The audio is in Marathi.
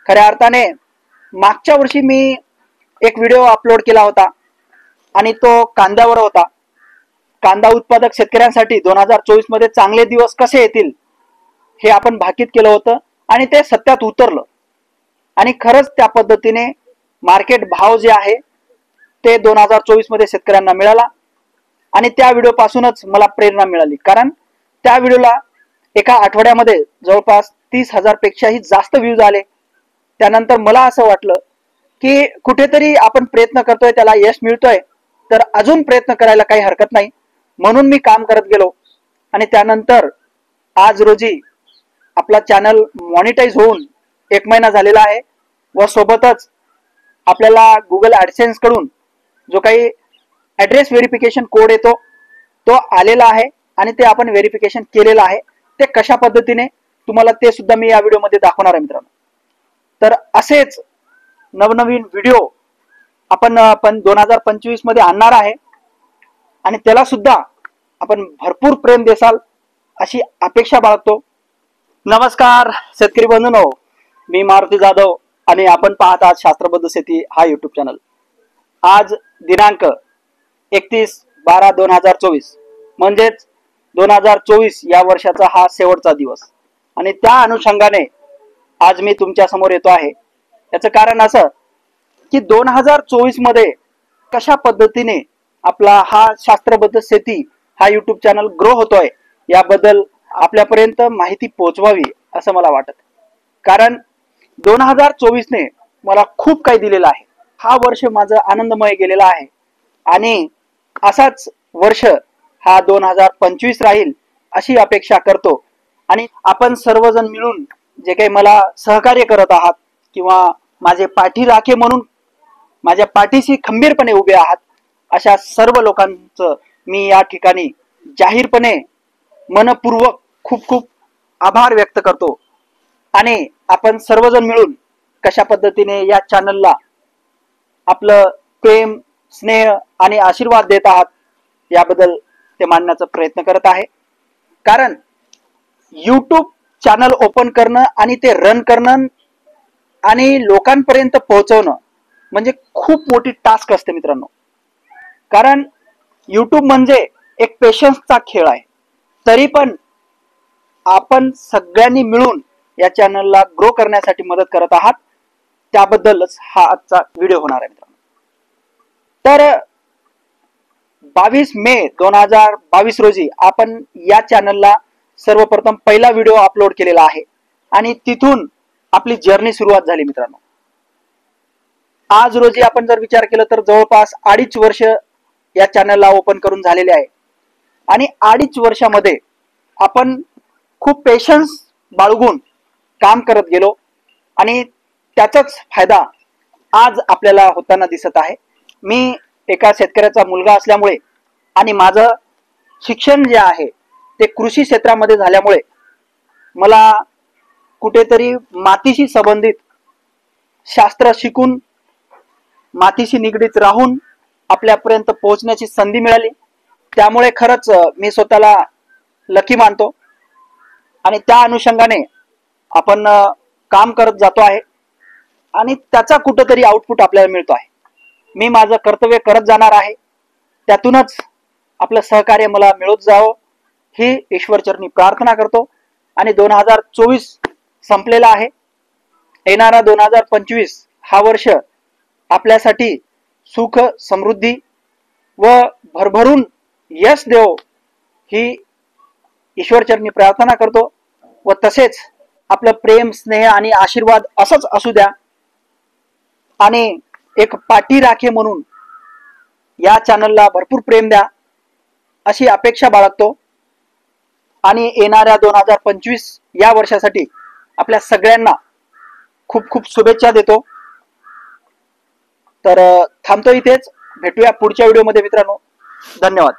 खऱ्या अर्थाने मागच्या वर्षी मी एक व्हिडिओ अपलोड केला होता आणि तो कांद्यावर होता। कांदा उत्पादक शेतकऱ्यांसाठी 2024 मध्ये चांगले दिवस कसे येतील हे आपण भाकीत केलं होतं आणि ते सत्यात उतरलं आणि खरंच त्या पद्धतीने मार्केट भाव जे आहे ते 2024 मध्ये शेतकऱ्यांना मिळाला आणि त्या व्हिडिओ पासूनच मला प्रेरणा मिळाली। कारण त्या व्हिडिओला एका आठवड्यामध्ये जवळपास 30,000 पेक्षाही जास्त व्ह्यूज आले। त्यानंतर मला असं वाटलं की कुठेतरी आपण प्रयत्न करतोय, त्याला यश मिळतोय, तर अजून प्रयत्न करायला काही हरकत नाही। म्हणून मी काम करत गेलो आणि त्यानंतर आज रोजी आपला चॅनल मॉनिटाइज होऊन 1 महिना झालेला आहे व सोबतच आपल्याला गुगल ॲडसेन्स कडून जो काही ॲड्रेस व्हेरिफिकेशन कोड येतो तो आलेला आहे आणि ते आपण व्हेरिफिकेशन केलेलं आहे। ते कशा पद्धतीने तुम्हाला ते सुद्धा मी या व्हिडिओमध्ये दाखवणार आहे मित्रांनो। तर असेच नवनवीन व्हिडिओ आपण 2025 मध्ये आणणार आहे आणि त्याला सुद्धा आपण भरपूर प्रेम देसाल अशी अपेक्षा बाळगतो। नमस्कार शेतकरी बंधूंनो, मी मारुती जाधव आणि आपण पाहत आहात शास्त्रबद्ध शेती हा यूट्यूब चॅनल। आज दिनांक 31/12/2024 म्हणजेच 2024 या वर्षाचा हा शेवटचा दिवस आणि त्या अनुषंगाने आज मी तुमच्या समोर येतो आहे। याचं कारण असं की 2024 मध्ये कशा पद्धतीने आपला हा शास्त्रबद्ध शेती हा यूट्यूब चॅनल ग्रो होतोय याबद्दल आपल्यापर्यंत माहिती पोहोचवावी असं मला वाटत। कारण 2024 ने मला खूप काही दिलेलं आहे। हा वर्ष माझं आनंदमय गेलेला आहे आणि असाच वर्ष हा 2025 राहील अशी अपेक्षा करतो। आणि आपण सर्वजण मिळून जे काही मला सहकार्य करत आहात किंवा माझे पाठीराखे म्हणून माझ्या पाठीशी खंबीरपणे उभे आहात अशा सर्व लोकांचं मी या ठिकाणी जाहीरपणे मनपूर्वक खूप खूप आभार व्यक्त करतो। आणि आपण सर्वजण मिळून कशा पद्धतीने या चॅनलला आपलं प्रेम, स्नेह आणि आशीर्वाद देत आहात याबद्दल ते मानण्याचा प्रयत्न करत आहे। कारण यूट्यूब चॅनल ओपन करणं आणि ते रन करणं आणि लोकांपर्यंत पोहोचवणं म्हणजे खूप मोठी टास्क असते मित्रांनो। कारण यूट्यूब म्हणजे एक पेशन्सचा खेळ आहे। तरी पण आपण सगळ्यांनी मिळून या चॅनलला ग्रो करण्यासाठी मदत करत आहात, त्याबद्दलच हा आजचा व्हिडिओ होणार आहे मित्रांनो। तर 22 मे 2022 रोजी आपण या चॅनलला सर्वप्रथम पहिला व्हिडिओ अपलोड केलेला आहे आणि तिथून आपली जर्नी सुरुवात झाली मित्रांनो। आज रोजी आपण जर विचार केला तर जवळपास 2.5 वर्ष या चॅनलला ओपन करून झालेले आहे आणि 2.5 वर्षामध्ये आपण खूप पेशन्स बाळगून काम करत गेलो आणि त्याचाच फायदा आज आपल्याला होताना दिसत आहे। मी एका शेतकऱ्याचा मुलगा असल्यामुळे आणि माझं शिक्षण जे आहे ते कृषी क्षेत्रामध्ये झाल्यामुळे मला कुठेतरी मातीशी संबंधित शास्त्र शिकून मातीशी निगडीत राहून आपल्यापर्यंत पोहोचण्याची संधी मिळाली। त्यामुळे खरंच मी स्वतःला लकी मानतो आणि त्या अनुषंगाने आपण काम करत जातो आहे आणि त्याचा कुठेतरी आउटपुट आपल्याला मिळतो आहे। मी माझं कर्तव्य करत जाणार आहे, त्यातूनच आपलं सहकार्य मला मिळत जावं ही ईश्वरचरणी प्रार्थना करतो। आणि 2024 संपलेला आहे, येणारा 2025 हा वर्ष आपल्यासाठी सुख, समृद्धी व भरभरून यश देव ही ईश्वरचरणी प्रार्थना करतो व तसेच आपलं प्रेम, स्नेह आणि आशीर्वाद असंच असू द्या आणि एक पाठीराखे म्हणून या चॅनलला भरपूर प्रेम द्या अशी अपेक्षा बाळगतो। आणि येणाऱ्या 2025 या वर्षासाठी आपल्या सगळ्यांना खूप खूप शुभेच्छा देतो। तर थांबतो इथेच, भेटूया पुढच्या व्हिडिओमध्ये मित्रांनो। धन्यवाद।